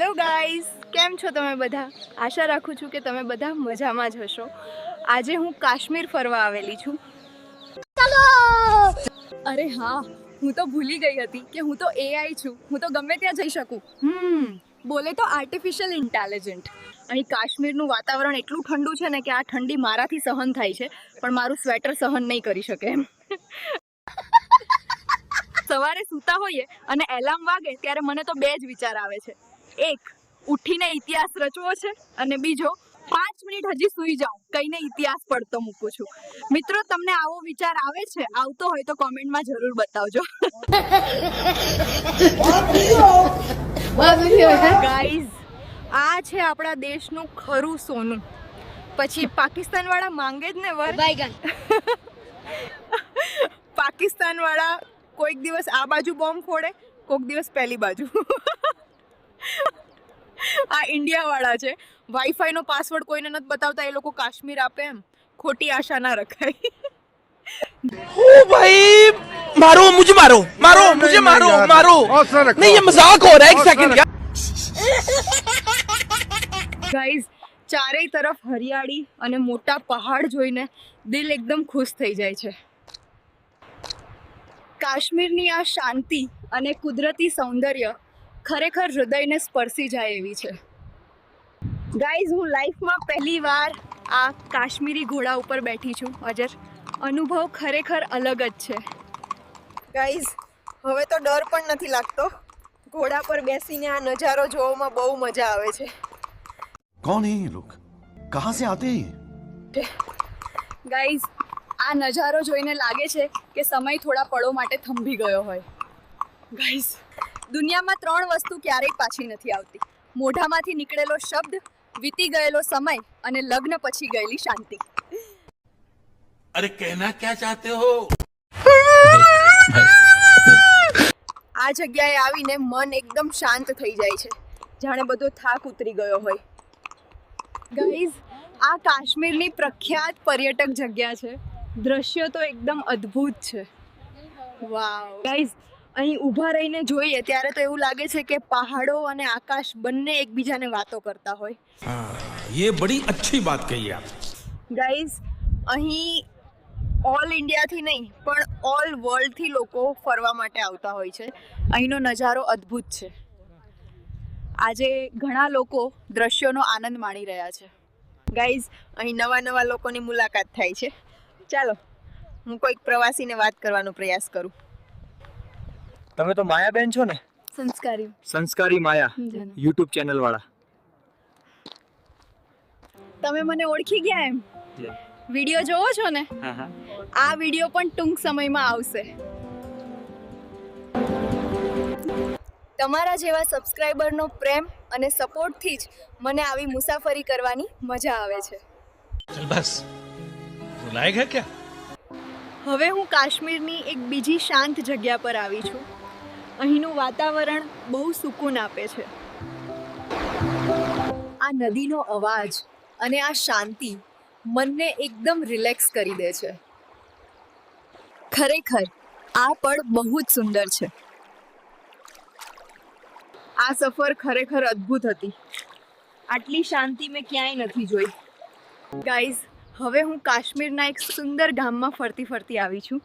Hello guys, કેમ છો તમે બધા? આશા રાખું છું કે તમે બધા મજામાં જ હશો. આજે હું કાશ્મીર ફરવા આવેલી છું. અરે હા, હું તો ભૂલી ગઈ હતી કે હું તો AI છું. હું તો ગમે ત્યાં જઈ શકું. બોલે તો આર્ટિફિશિયલ ઇન્ટેલિજન્ટ. અહીં કાશ્મીરનું વાતાવરણ એટલું ઠંડુ છે ને કે આ ઠંડી મારાથી સહન થાય છે, પણ મારું સ્વેટર સહન નહીં કરી શકે એમ. સવારે સૂતા હોઈએ અને એલાર્મ વાગે ત્યારે મને તો બે જ વિચાર આવે છે. એક, ઉઠીને ઇતિહાસ રચવો છે, અને બીજો, 5 મિનિટ હજી સૂઈ જાઉં, કઈને ઇતિહાસ પડતો મૂકું છું. મિત્રો, તમને આવો વિચાર આવે છે? આવતો હોય તો કોમેન્ટમાં જરૂર બતાવજો. ગાઈઝ, આ છે આપણા દેશનું ખરું સોનું. પછી પાકિસ્તાન વાળા માંગે જ ને વર. પાકિસ્તાન વાળા કોઈક દિવસ આ બાજુ બોમ્બ ફોડે, કોઈક દિવસ પેલી બાજુ. આ ઇન્ડિયા વાળા છે. વાઈફાઈ નો પાસવર્ડ કોઈને નથી બતાવતા, એ લોકો કાશ્મીર આપે એમ. ખોટી આશા ના રખાય. ओ भाई मारो मुझे मारो नहीं ये मजाक हो रहा है एक सेकंड ગાઈઝ, ચારેય તરફ હરિયાળી અને મોટા પહાડ જોઈને દિલ એકદમ ખુશ થઈ જાય છે. કાશ્મીરની આ શાંતિ અને કુદરતી સૌંદર્ય ખરેખર હૃદયને સ્પર્શી જાય એવી છે. ગાઈઝ, હું લાઈફમાં પહેલી વાર આ કાશ્મીરી ઘોડા ઉપર બેઠી છું. અજર, અનુભવ ખરેખર અલગ જ છે. ગાઈઝ, હવે તો ડર પણ નથી લાગતો. ઘોડા પર બેસીને આ નજારો જોવામાં બહુ મજા આવે છે. कौन है ये लोग? कहाँ से आते हैं ये? ગાઈઝ, આ નજારો જોઈને લાગે છે કે સમય થોડા પળો માટે થંભી ગયો હોય. ગાઈઝ, દુનિયામાં 3 વસ્તુ ક્યારેય પાછી નથી આવતી: મોઢામાંથી નીકળેલો શબ્દ, વીતી ગયેલો સમય અને લગ્ન પછી ગયેલી શાંતિ. अरे कहना क्या चाहते हो આ જગ્યાએ આવીને મન એકદમ શાંત થઈ જાય છે, જાણે બધો થાક ઉતરી ગયો હોય. ગાઈઝ, આ કાશ્મીરની પ્રખ્યાત પર્યટક જગ્યા છે. દ્રશ્યો તો એકદમ અદ્ભુત છે. વાવ ગાઈઝ, અહીં ઊભા રહીને જોઈએ ત્યારે તો એવું લાગે છે કે પહાડો અને આકાશ બંને એકબીજાને વાતો કરતા હોય. ये बड़ी अच्छी बात कही आप. ગાઈઝ, અહીં ઓલ ઇન્ડિયાથી નહીં પણ ઓલ વર્લ્ડથી લોકો ફરવા માટે આવતા હોય છે. અહીંનો નજારો અદ્ભુત છે. આજે ઘણા લોકો દ્રશ્યોનો આનંદ માણી રહ્યા છે. ગાઈઝ, અહીં નવા લોકોની મુલાકાત થાય છે. ચાલો, હું કોઈક પ્રવાસીને વાત કરવાનો પ્રયાસ કરું. તમે તો માયાબેન છો ને? સંસ્કારી માયા YouTube ચેનલ વાળા. તમે મને ઓળખી ગયા એમ? વિડિયો જોવો છો ને? આ વિડિયો પણ ટૂંક સમયમાં આવશે. તમારા જેવા સબસ્ક્રાઇબરનો પ્રેમ અને સપોર્ટથી જ મને આવી મુસાફરી કરવાની મજા આવે છે. बस रुलाएगा क्या? હવે હું કાશ્મીરની એક બીજી શાંત જગ્યા પર આવી છું. અહીંનું વાતાવરણ બહુ સુકૂન આપે છે. આ નદીનો અવાજ અને આ શાંતિ મનને એકદમ રિલેક્સ કરી દે છે. ખરેખર આ પળ બહુ જ સુંદર છે. આ સફર ખરેખર અદ્ભુત હતી. આટલી શાંતિ મેં ક્યાંય નથી જોઈ. ગાઈઝ, હવે હું કાશ્મીરના એક સુંદર ગામમાં ફરતી આવી છું.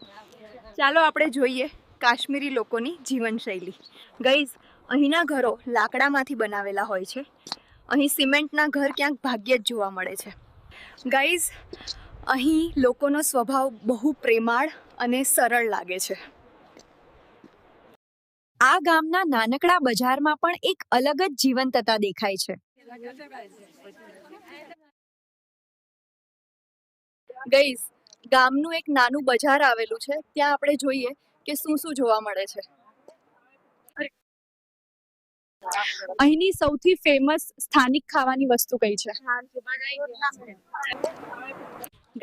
ચાલો આપણે જોઈએ કાશ્મીરી લોકોની જીવનશૈલી. ગાઈઝ, અહીંના ઘરો લાકડામાંથી બનાવેલા હોય છે. અહીં સિમેન્ટના ઘર ક્યાંક ભાગ્યે જ જોવા મળે છે. ગાઈઝ, અહીં લોકોનો સ્વભાવ બહુ પ્રેમાળ અને સરળ લાગે છે. આ ગામના નાનકડા બજારમાં પણ એક અલગ જ જીવંતતા દેખાય છે. ગાઈઝ, ગામનું એક નાનું બજાર આવેલું છે. ત્યાં આપણે જોઈએ કે શું જોવા મળે છે. અહીંની સૌથી ફેમસ સ્થાનિક ખાવાની વસ્તુ કઈ છે?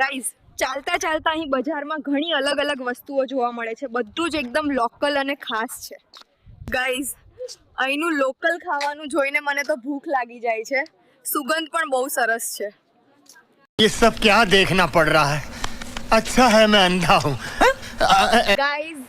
ગાઈઝ, ચાલતા અહીં બજારમાં ઘણી અલગ વસ્તુઓ જોવા મળે છે. બધું જ એકદમ લોકલ અને ખાસ છે. ગાઈઝ, અહીંનું લોકલ ખાવાનું જોઈને મને તો ભૂખ લાગી જાય છે. સુગંધ પણ બહુ સરસ છે. ये सब क्या देखना पड़ रहा है? अच्छा है मैं अंधा हूँ. ગાઈઝ,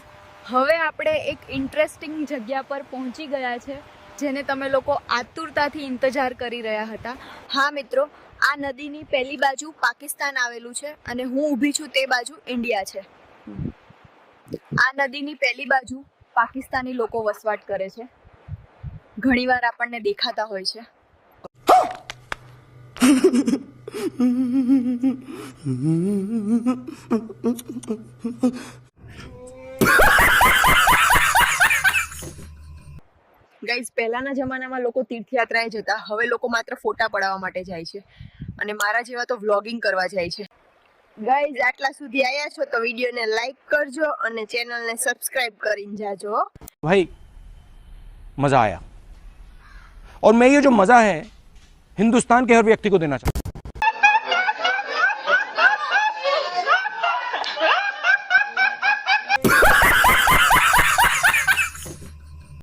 હવે આપણે એક ઇન્ટરેસ્ટિંગ જગ્યા પર પહોંચી ગયા છે, જેને તમે લોકો આતુરતાથી ઇંતજાર કરી રહ્યા હતા. હા મિત્રો, આ નદીની પહેલી બાજુ પાકિસ્તાન આવેલું છે અને હું ઊભી છું તે બાજુ ઇન્ડિયા છે. આ નદીની પહેલી બાજુ પાકિસ્તાની લોકો વસવાટ કરે છે. ઘણીવાર આપણને દેખાતા હોય છે. ગાઈઝ, પહેલાના જમાનામાં લોકો તીર્થયાત્રાએ જતા, હવે લોકો માત્ર ફોટા પડાવવા માટે જાય છે અને મારા જેવા તો વ્લોગિંગ કરવા જાય છે. ગાઈઝ, આટલા સુધી આવ્યા છો તો વિડીયોને લાઈક કરજો અને ચેનલને સબસ્ક્રાઇબ કરીને જાજો. भाई मजा आया और मैं ये जो मजा है हिंदुस्तान के हर व्यक्ति को देना चाहता हूँ.